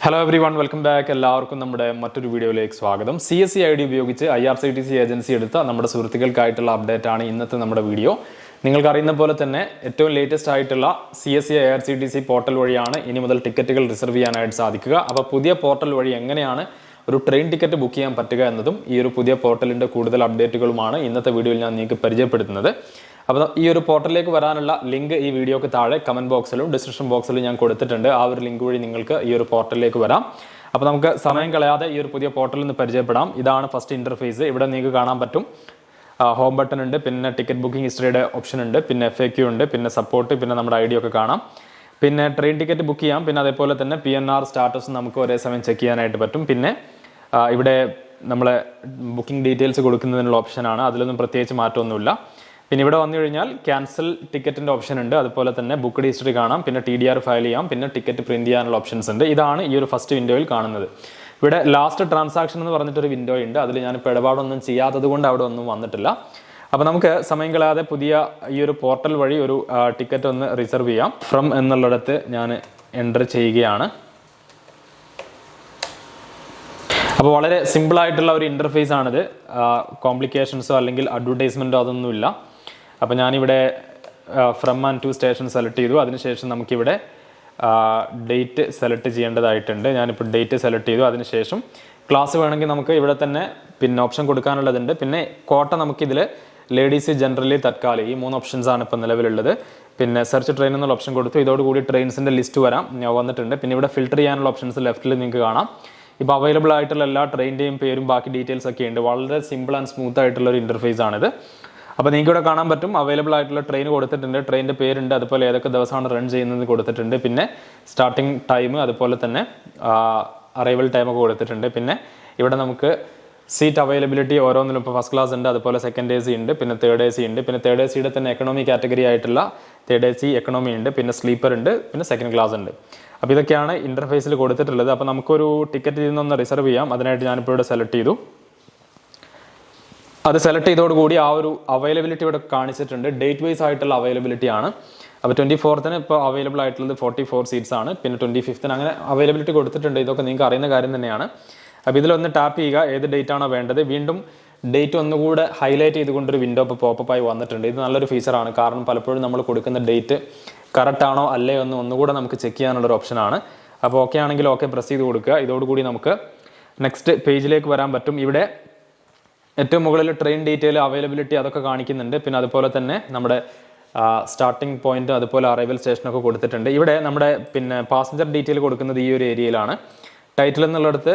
Hello everyone, welcome back. എല്ലാവർക്കും നമ്മുടെ മറ്റൊരു വീഡിയോയിലേക്ക് സ്വാഗതം. CSC ID ഉപയോഗിച്ച് IRCTC ഏജൻസി എടുത്ത നമ്മുടെ സുഹൃത്തുക്കൾക്കായിട്ടുള്ള അപ്ഡേറ്റ് ആണ് ഇന്നത്തെ നമ്മുടെ വീഡിയോ. നിങ്ങൾക്ക് അറിയുന്ന പോലെ തന്നെ ഏറ്റവും ലേറ്റസ്റ്റ് ആയിട്ടുള്ള CSC IRCTC പോർട്ടൽ വഴിയാണ് ഇനി മുതൽ ടിക്കറ്റുകൾ റിസർവ് ചെയ്യാനായിട്ട് സാധിക്കുക. അപ്പോൾ പുതിയ പോർട്ടൽ വഴി എങ്ങനെയാണ് ഒരു ട്രെയിൻ ടിക്കറ്റ് ബുക്ക് ചെയ്യാൻ പറ്റുക എന്നതും ഈ ഒരു പുതിയ പോർട്ടലിന്റെ കൂടുതൽ അപ്ഡേറ്റുകളുമാണ് ഇന്നത്തെ വീഡിയോയിൽ ഞാൻ നിങ്ങൾക്ക് പരിചയപ്പെടുത്തുന്നത്. അപ്പോൾ ഈ ഒരു പോർട്ടലിലേക്ക് വരാനുള്ള ലിങ്ക് ഈ വീഡിയോക്ക് താഴെ കമന്റ് ബോക്സിലും ഡിസ്ക്രിപ്ഷൻ ബോക്സിലും ഞാൻ കൊടുത്തിട്ടുണ്ട്. ആ ഒരു ലിങ്ക് വഴി നിങ്ങൾക്ക് ഈ ഒരു പോർട്ടലിലേക്ക് വരാം. അപ്പോൾ നമുക്ക് സമയം കളയാതെ ഈ ഒരു പുതിയ പോർട്ടലിൽ നിന്ന് പരിചയപ്പെടാം. ഇതാണ് ഫസ്റ്റ് ഇന്റർഫേസ്. ഇവിടെ നിങ്ങൾക്ക് കാണാൻ പറ്റും ഹോം ബട്ടൺ ഉണ്ട്, പിന്നെ ടിക്കറ്റ് ബുക്കിംഗ് ഹിസ്റ്ററിയുടെ ഓപ്ഷൻ ഉണ്ട്, പിന്നെ FAQ ഉണ്ട്, പിന്നെ സപ്പോർട്ട്, പിന്നെ നമ്മുടെ ID ഒക്കെ കാണാം. പിന്നെ ട്രെയിൻ ടിക്കറ്റ് ബുക്ക് ചെയ്യാം. പിന്നെ അതേപോലെ തന്നെ PNR സ്റ്റാറ്റസ് നമുക്ക് ഒരേ സമയം ചെക്ക് ചെയ്യാനായിട്ട് പറ്റും. പിന്നെ ഇവിടെ നമ്മളെ ബുക്കിംഗ് ഡീറ്റെയിൽസ് കൊടുക്കുന്നതിനുള്ള ഓപ്ഷനാണ്. അതിലൊന്നും പ്രത്യേകിച്ച് മാറ്റമൊന്നുമില്ല. പിന്നെ ഇവിടെ വന്നു കഴിഞ്ഞാൽ ക്യാൻസൽ ടിക്കറ്റിന്റെ ഓപ്ഷൻ ഉണ്ട്, അതുപോലെ തന്നെ ബുക്ക്ഡ് ഹിസ്റ്ററി കാണാം, പിന്നെ TDR ഫയൽ ചെയ്യാം, പിന്നെ ടിക്കറ്റ് പ്രിന്റ് ചെയ്യാനുള്ള ഓപ്ഷൻസ് ഉണ്ട്. ഇതാണ് ഈ ഒരു ഫസ്റ്റ് വിൻഡോയിൽ കാണുന്നത്. ഇവിടെ ലാസ്റ്റ് ട്രാൻസാക്ഷൻ എന്ന് പറഞ്ഞിട്ടൊരു വിൻഡോ ഉണ്ട്. അതിൽ ഞാനിപ്പോൾ ഇടപാടൊന്നും ചെയ്യാത്തത് കൊണ്ട് അവിടെ ഒന്നും വന്നിട്ടില്ല. അപ്പോൾ നമുക്ക് സമയം കളയാതെ പുതിയ ഈ ഒരു പോർട്ടൽ വഴി ഒരു ടിക്കറ്റ് ഒന്ന് റിസർവ് ചെയ്യാം. ഫ്രം എന്നുള്ളിടത്ത് ഞാൻ എൻ്റർ ചെയ്യുകയാണ്. അപ്പോൾ വളരെ സിമ്പിൾ ആയിട്ടുള്ള ഒരു ഇൻ്റർഫേസ് ആണിത്. കോംപ്ലിക്കേഷൻസോ അല്ലെങ്കിൽ അഡ്വർടൈസ്മെൻറ്റോ അതൊന്നുമില്ല. അപ്പോൾ ഞാനിവിടെ from and to station select ചെയ്തു. അതിനുശേഷം നമുക്കിവിടെ ഡേറ്റ് സെലക്ട് ചെയ്യേണ്ടതായിട്ടുണ്ട്. ഞാനിപ്പോൾ ഡേറ്റ് സെലക്ട് ചെയ്തു. അതിനുശേഷം ക്ലാസ് വേണമെങ്കിൽ നമുക്ക് ഇവിടെ തന്നെ പിന്നെ ഓപ്ഷൻ കൊടുക്കാനുള്ളതുണ്ട്. പിന്നെ കോട്ട നമുക്കിതിൽ ലേഡീസ്, ജനറലി, തത്കാലി, ഈ 3 ഓപ്ഷൻസ് ആണ് ഇപ്പോൾ നിലവിലുള്ളത്. പിന്നെ സെർച്ച് ട്രെയിൻ എന്നുള്ള ഓപ്ഷൻ കൊടുത്തു. ഇതോടുകൂടി ട്രെയിൻസിൻ്റെ ലിസ്റ്റ് വന്നിട്ടുണ്ട്. പിന്നെ ഇവിടെ ഫിൽറ്റർ ചെയ്യാനുള്ള ഓപ്ഷൻസ് ലെഫ്റ്റിൽ നിങ്ങൾക്ക് കാണാം. ഇപ്പോൾ അവൈലബിൾ ആയിട്ടുള്ള എല്ലാ ട്രെയിനിൻ്റെയും പേരും ബാക്കി ഡീറ്റെയിൽസ് ഒക്കെ ഉണ്ട്. വളരെ സിമ്പിൾ ആൻഡ് സ്മൂത്ത് ആയിട്ടുള്ള ഒരു ഇൻ്റർഫേസ് ആണിത്. അപ്പോൾ നിങ്ങൾക്ക് ഇവിടെ കാണാൻ പറ്റും അവൈലബിൾ ആയിട്ടുള്ള ട്രെയിൻ കൊടുത്തിട്ടുണ്ട്, ട്രെയിനിൻ്റെ പേരുണ്ട്, അതുപോലെ ഏതൊക്കെ ദിവസമാണ് റൺ ചെയ്യുന്നത് കൊടുത്തിട്ടുണ്ട്. പിന്നെ സ്റ്റാർട്ടിംഗ് ടൈം, അതുപോലെ തന്നെ അറൈവൽ ടൈമൊക്കെ കൊടുത്തിട്ടുണ്ട്. പിന്നെ ഇവിടെ നമുക്ക് സീറ്റ് അവൈലബിലിറ്റി ഓരോന്നിലും ഇപ്പോൾ ഫസ്റ്റ് ക്ലാസ് ഉണ്ട്, അതുപോലെ സെക്കൻഡ് AC ഉണ്ട്, പിന്നെ തേർഡ് AC ഉണ്ട്, പിന്നെ തേർഡ് ACയുടെ തന്നെ എക്കണോമി കാറ്റഗറി ആയിട്ടുള്ള തേർഡ് AC എക്കണോമി ഉണ്ട്, പിന്നെ സ്ലീപ്പർ ഉണ്ട്, പിന്നെ സെക്കൻഡ് ക്ലാസ് ഉണ്ട്. അപ്പോൾ ഇതൊക്കെയാണ് ഇൻ്റർഫേസിൽ കൊടുത്തിട്ടുള്ളത്. അപ്പോൾ നമുക്കൊരു ടിക്കറ്റ് ഇതിൽ റിസർവ് ചെയ്യാം. അതിനായിട്ട് ഞാനിപ്പോൾ ഇവിടെ സെലക്ട് ചെയ്തു. അത് സെലക്ട് ചെയ്തോടുകൂടി ആ ഒരു അവൈലബിലിറ്റി ഇവിടെ കാണിച്ചിട്ടുണ്ട്. ഡേറ്റ് വൈസ് ആയിട്ടുള്ള അവൈലബിലിറ്റി ആണ്. അപ്പോൾ 24th ഇപ്പോൾ അവൈലബിൾ ആയിട്ടുള്ളത് 44 സീറ്റ്സ് ആണ്. പിന്നെ 25th അങ്ങനെ അവൈലബിലിറ്റി കൊടുത്തിട്ടുണ്ട്. ഇതൊക്കെ നിങ്ങൾക്ക് അറിയുന്ന കാര്യം തന്നെയാണ്. അപ്പോൾ ഇതിലൊന്ന് ടാപ്പ് ചെയ്യുക, ഏത് ഡേറ്റ് ആണോ വേണ്ടത്. വീണ്ടും ഡേറ്റ് ഒന്നുകൂടെ ഹൈലൈറ്റ് ചെയ്തുകൊണ്ടൊരു വിൻഡോ ഇപ്പോൾ പോപ്പപ്പ് ആയി വന്നിട്ടുണ്ട്. ഇത് നല്ലൊരു ഫീച്ചറാണ്. കാരണം പലപ്പോഴും നമ്മൾ കൊടുക്കുന്ന ഡേറ്റ് കറക്റ്റ് ആണോ അല്ലേ ഒന്നുകൂടെ നമുക്ക് ചെക്ക് ചെയ്യാനുള്ളൊരു ഓപ്ഷനാണ്. അപ്പോൾ ഓക്കെ ആണെങ്കിൽ ഓക്കെ പ്രസ് ചെയ്ത് കൊടുക്കുക. ഇതോടുകൂടി നമുക്ക് നെക്സ്റ്റ് പേജിലേക്ക് വരാൻ പറ്റും. ഇവിടെ ഏറ്റവും മുകളിൽ ട്രെയിൻ ഡീറ്റെയിൽ, അവൈലബിലിറ്റി അതൊക്കെ കാണിക്കുന്നുണ്ട്. പിന്നെ അതുപോലെ തന്നെ നമ്മുടെ സ്റ്റാർട്ടിംഗ് പോയിന്റ്, അതുപോലെ അറൈവൽ സ്റ്റേഷനൊക്കെ കൊടുത്തിട്ടുണ്ട്. ഇവിടെ നമ്മുടെ പിന്നെ പാസഞ്ചർ ഡീറ്റെയിൽ കൊടുക്കുന്നത് ഈ ഒരു ഏരിയയിലാണ്. ടൈറ്റിൽ എന്നുള്ളിടത്ത്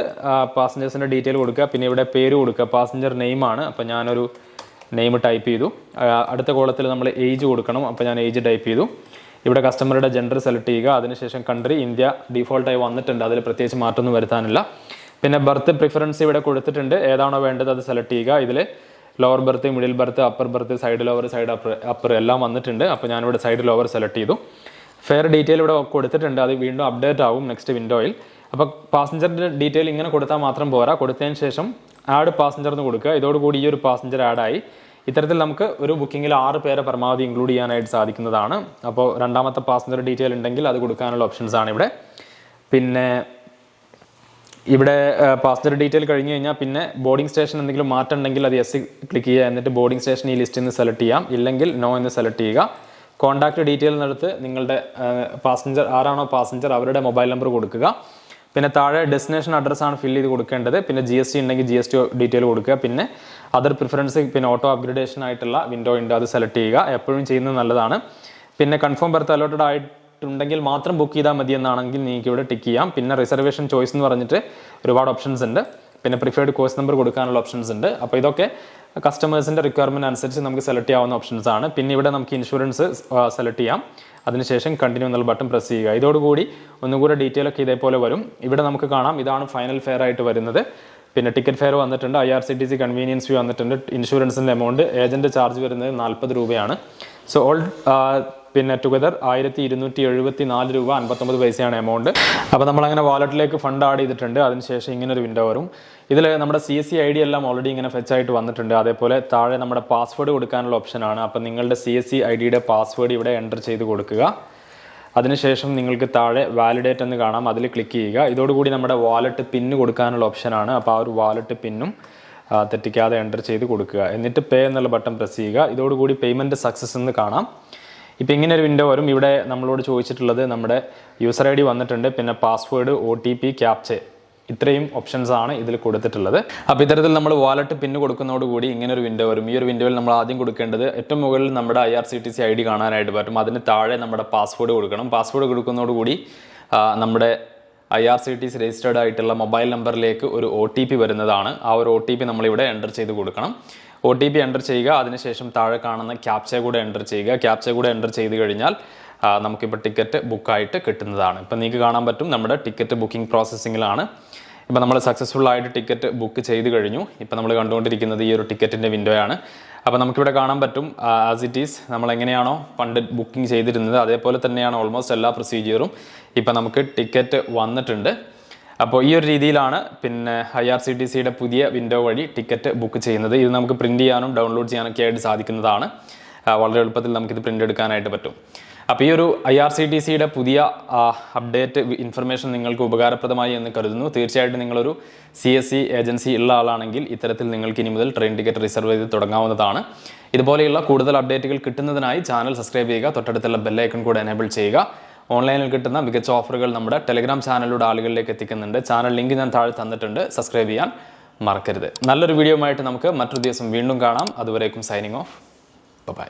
പാസഞ്ചേഴ്സിൻ്റെ ഡീറ്റെയിൽ കൊടുക്കുക. പിന്നെ ഇവിടെ പേര് കൊടുക്കുക, പാസഞ്ചർ നെയിമാണ്. അപ്പോൾ ഞാനൊരു നെയിം ടൈപ്പ് ചെയ്തു. അടുത്ത കോളത്തിൽ നമ്മൾ ഏജ് കൊടുക്കണം. അപ്പോൾ ഞാൻ ഏജ് ടൈപ്പ് ചെയ്തു. ഇവിടെ കസ്റ്റമറുടെ ജെൻഡർ സെലക്ട് ചെയ്യുക. അതിനുശേഷം കൺട്രി ഇന്ത്യ ഡീഫോൾട്ടായി വന്നിട്ടുണ്ട്, അതിൽ പ്രത്യേകിച്ച് മാറ്റമൊന്നും വരുത്താനില്ല. പിന്നെ ബർത്ത് പ്രിഫറൻസ് ഇവിടെ കൊടുത്തിട്ടുണ്ട്. ഏതാണോ വേണ്ടത് അത് സെലക്ട് ചെയ്യുക. ഇതിൽ lower birth, middle birth, upper birth, side lower, side upper എല്ലാം വന്നിട്ടുണ്ട്. അപ്പോൾ ഞാനിവിടെ സൈഡ് ലോവർ സെലക്ട് ചെയ്തു. ഫെയർ ഡീറ്റെയിൽ ഇവിടെ കൊടുത്തിട്ടുണ്ട്. അത് വീണ്ടും അപ്ഡേറ്റ് ആവും നെക്സ്റ്റ് വിൻഡോയിൽ. അപ്പോൾ പാസഞ്ചറിൻ്റെ ഡീറ്റെയിൽ ഇങ്ങനെ കൊടുത്താൽ മാത്രം പോരാ. കൊടുത്തതിന് ശേഷം ആഡ് പാസഞ്ചർ എന്ന് കൊടുക്കുക. ഇതോടുകൂടി ഈ ഒരു പാസഞ്ചർ ആഡായി. ഇത്തരത്തിൽ നമുക്ക് ഒരു ബുക്കിങ്ങിൽ 6 പേരെ പരമാവധി ഇൻക്ലൂഡ് ചെയ്യാനായിട്ട് സാധിക്കുന്നതാണ്. അപ്പോൾ രണ്ടാമത്തെ പാസഞ്ചർ ഡീറ്റെയിൽ ഉണ്ടെങ്കിൽ അത് കൊടുക്കാനുള്ള ഓപ്ഷൻസ് ആണ് ഇവിടെ. പിന്നെ ഇവിടെ പാസഞ്ചർ ഡീറ്റെയിൽ കഴിഞ്ഞ് കഴിഞ്ഞാൽ പിന്നെ ബോർഡിംഗ് സ്റ്റേഷൻ എന്തെങ്കിലും മാറ്റം ഉണ്ടെങ്കിൽ അത് യെസ് ക്ലിക്ക് ചെയ്യുക. എന്നിട്ട് ബോർഡിംഗ് സ്റ്റേഷൻ ഈ ലിസ്റ്റിൽ നിന്ന് സെലക്ട് ചെയ്യാം, ഇല്ലെങ്കിൽ നോ എന്ന് സെലക്ട് ചെയ്യുക. കോൺടാക്ട് ഡീറ്റെയിൽ എന്നെടുത്ത് നിങ്ങളുടെ പാസഞ്ചർ ആരാണോ പാസഞ്ചർ അവരുടെ മൊബൈൽ നമ്പർ കൊടുക്കുക. പിന്നെ താഴെ ഡെസ്റ്റിനേഷൻ അഡ്രസ്സാണ് ഫില്ല് ചെയ്ത് കൊടുക്കേണ്ടത്. പിന്നെ GST ഉണ്ടെങ്കിൽ GST ഡീറ്റെയിൽ കൊടുക്കുക. പിന്നെ അതർ പ്രിഫറൻസ്, പിന്നെ ഓട്ടോ അപ്ഗ്രഡേഷൻ ആയിട്ടുള്ള വിൻഡോ ഉണ്ട്, അത് സെലക്ട് ചെയ്യുക. എപ്പോഴും ചെയ്യുന്നത് നല്ലതാണ്. പിന്നെ കൺഫേം ബർത്ത് അലോട്ടഡ് ആയിട്ടുണ്ടെങ്കിൽ മാത്രം ബുക്ക് ചെയ്താൽ മതി എന്നാണെങ്കിൽ നിങ്ങൾക്ക് ഇവിടെ ടിക്ക് ചെയ്യാം. പിന്നെ റിസർവേഷൻ ചോയ്സ് എന്ന് പറഞ്ഞിട്ട് ഒരുപാട് ഓപ്ഷൻസ് ഉണ്ട്. പിന്നെ പ്രിഫേർഡ് കോഴ്സ് നമ്പർ കൊടുക്കാനുള്ള ഓപ്ഷൻസ് ഉണ്ട്. അപ്പോൾ ഇതൊക്കെ കസ്റ്റമേഴ്സിൻ്റെ റിക്വയർമെൻറ്റ് അനുസരിച്ച് നമുക്ക് സെലക്ട് ചെയ്യാവുന്ന ഓപ്ഷൻസ് ആണ്. പിന്നെ ഇവിടെ നമുക്ക് ഇൻഷുറൻസ് സെലക്ട് ചെയ്യാം. അതിനുശേഷം കണ്ടിന്യൂ എന്നുള്ള ബട്ടൺ പ്രസ് ചെയ്യുക. ഇതോടുകൂടി ഒന്നുകൂടെ ഡീറ്റെയിൽ ഒക്കെ ഇതേപോലെ വരും. ഇവിടെ നമുക്ക് കാണാം ഇതാണ് ഫൈനൽ ഫെയർ ആയിട്ട് വരുന്നത്. പിന്നെ ടിക്കറ്റ് ഫെയർ വന്നിട്ടുണ്ട്, IRCTC കൺവീനിയൻസ് ഫീ വന്നിട്ടുണ്ട്, ഇൻഷുറൻസിൻ്റെ എമൗണ്ട്, ഏജൻറ്റ് ചാർജ് വരുന്നത് 40 രൂപയാണ്. സോ ഓൾ പിന്നെ ടുഗദർ 1274 രൂപ 59 പൈസയാണ് എമൗണ്ട്. അപ്പോൾ നമ്മളങ്ങനെ വാലറ്റിലേക്ക് ഫണ്ട് ആഡ് ചെയ്തിട്ടുണ്ട്. അതിനുശേഷം ഇങ്ങനെ ഒരു വിൻഡോ വരും. ഇതിൽ നമ്മുടെ CSC ID എല്ലാം ഓൾറെഡി ഇങ്ങനെ ഫെച്ച് ആയിട്ട് വന്നിട്ടുണ്ട്. അതേപോലെ താഴെ നമ്മുടെ പാസ്വേഡ് കൊടുക്കാനുള്ള ഓപ്ഷനാണ്. അപ്പോൾ നിങ്ങളുടെ CSC IDയുടെ പാസ്വേഡ് ഇവിടെ എൻ്റർ ചെയ്ത് കൊടുക്കുക. അതിനുശേഷം നിങ്ങൾക്ക് താഴെ വാലിഡേറ്റ് എന്ന് കാണാം, അതിൽ ക്ലിക്ക് ചെയ്യുക. ഇതോടുകൂടി നമ്മുടെ വാലറ്റ് പിന്ന് കൊടുക്കാനുള്ള ഓപ്ഷനാണ്. അപ്പോൾ ആ ഒരു വാലറ്റ് പിന്നും തെറ്റിക്കാതെ എൻ്റർ ചെയ്ത് കൊടുക്കുക. എന്നിട്ട് പേ എന്നുള്ള ബട്ടൺ പ്രസ് ചെയ്യുക. ഇതോടുകൂടി പേയ്മെൻറ്റ് സക്സസ് എന്ന് കാണാം. ഇപ്പോൾ ഇങ്ങനെ ഒരു വിൻഡോ വരും. ഇവിടെ നമ്മളോട് ചോദിച്ചിട്ടുള്ളത് നമ്മുടെ യൂസർ ID വന്നിട്ടുണ്ട്, പിന്നെ പാസ്വേഡ്, OTP, ക്യാപ്ച, ഇത്രയും ഓപ്ഷൻസ് ആണ് ഇതിൽ കൊടുത്തിട്ടുള്ളത്. അപ്പോൾ ഇത്തരത്തിൽ നമ്മൾ വാലറ്റ് പിന്ന് കൊടുക്കുന്നതോടുകൂടി ഇങ്ങനെ ഒരു വിൻഡോ വരും. ഈ ഒരു വിൻഡോയിൽ നമ്മൾ ആദ്യം കൊടുക്കേണ്ടത് ഏറ്റവും മുകളിൽ നമ്മുടെ IRCTC ID കാണാനായിട്ട് പറ്റും. അതിന് താഴെ നമ്മുടെ പാസ്വേഡ് കൊടുക്കണം. പാസ്വേഡ് കൊടുക്കുന്നതോടുകൂടി നമ്മുടെ IRCTC രജിസ്റ്റേർഡ് ആയിട്ടുള്ള മൊബൈൽ നമ്പറിലേക്ക് ഒരു OTP വരുന്നതാണ്. ആ ഒരു OTP നമ്മളിവിടെ എൻ്റർ ചെയ്ത് കൊടുക്കണം. OTP എൻ്റർ ചെയ്യുക. അതിനുശേഷം താഴെ കാണുന്ന ക്യാപ്ച കൂടെ എൻ്റർ ചെയ്യുക. ക്യാപ്ച കൂടെ എൻ്റർ ചെയ്ത് കഴിഞ്ഞാൽ നമുക്കിപ്പോൾ ടിക്കറ്റ് ബുക്കായിട്ട് കിട്ടുന്നതാണ്. ഇപ്പം നിങ്ങൾക്ക് കാണാൻ പറ്റും നമ്മുടെ ടിക്കറ്റ് ബുക്കിംഗ് പ്രോസസ്സിങ്ങിലാണ്. ഇപ്പം നമ്മൾ സക്സസ്ഫുൾ ആയിട്ട് ടിക്കറ്റ് ബുക്ക് ചെയ്ത് കഴിഞ്ഞു. ഇപ്പം നമ്മൾ കണ്ടുകൊണ്ടിരിക്കുന്നത് ഈ ഒരു ടിക്കറ്റിൻ്റെ വിൻഡോയാണ്. അപ്പോൾ നമുക്കിവിടെ കാണാൻ പറ്റും ആസ് ഇറ്റ് ഈസ് നമ്മൾ എങ്ങനെയാണോ പണ്ട് ബുക്കിംഗ് ചെയ്തിരുന്നത് അതേപോലെ തന്നെയാണ് ഓൾമോസ്റ്റ് എല്ലാ പ്രൊസീജിയറും. ഇപ്പം നമുക്ക് ടിക്കറ്റ് വന്നിട്ടുണ്ട്. അപ്പോൾ ഈ ഒരു രീതിയിലാണ് പിന്നെ IRCTCയുടെ പുതിയ വിൻഡോ വഴി ടിക്കറ്റ് ബുക്ക് ചെയ്യുന്നത്. ഇത് നമുക്ക് പ്രിൻറ്റ് ചെയ്യാനും ഡൗൺലോഡ് ചെയ്യാനൊക്കെ ആയിട്ട് സാധിക്കുന്നതാണ്. വളരെ എളുപ്പത്തിൽ നമുക്കിത് പ്രിൻ്റ് എടുക്കാനായിട്ട് പറ്റും. അപ്പോൾ ഈ ഒരു IRCTCയുടെ പുതിയ അപ്ഡേറ്റ് ഇൻഫർമേഷൻ നിങ്ങൾക്ക് ഉപകാരപ്രദമായി എന്ന് കരുതുന്നു. തീർച്ചയായിട്ടും നിങ്ങളൊരു CSC ഏജൻസി ഉള്ള ആളാണെങ്കിൽ ഇത്തരത്തിൽ നിങ്ങൾക്ക് ഇനി മുതൽ ട്രെയിൻ ടിക്കറ്റ് റിസർവ് ചെയ്ത് തുടങ്ങാവുന്നതാണ്. ഇതുപോലെയുള്ള കൂടുതൽ അപ്ഡേറ്റുകൾ കിട്ടുന്നതിനായി ചാനൽ സബ്സ്ക്രൈബ് ചെയ്യുക, തൊട്ടടുത്തുള്ള ബെല്ലൈക്കൺ കൂടെ എനേബിൾ ചെയ്യുക. ഓൺലൈനിൽ കിട്ടുന്ന മികച്ച ഓഫറുകൾ നമ്മുടെ ടെലിഗ്രാം ചാനലിലൂടെ ആളുകളിലേക്ക് എത്തിക്കുന്നുണ്ട്. ചാനൽ ലിങ്ക് ഞാൻ താഴെ തന്നിട്ടുണ്ട്, സബ്സ്ക്രൈബ് ചെയ്യാൻ മറക്കരുത്. നല്ലൊരു വീഡിയോ ആയിട്ട് നമുക്ക് മറ്റൊരു ദിവസം വീണ്ടും കാണാം. അതുവരേക്കും സൈനിങ് ഓഫ്. ബൈ.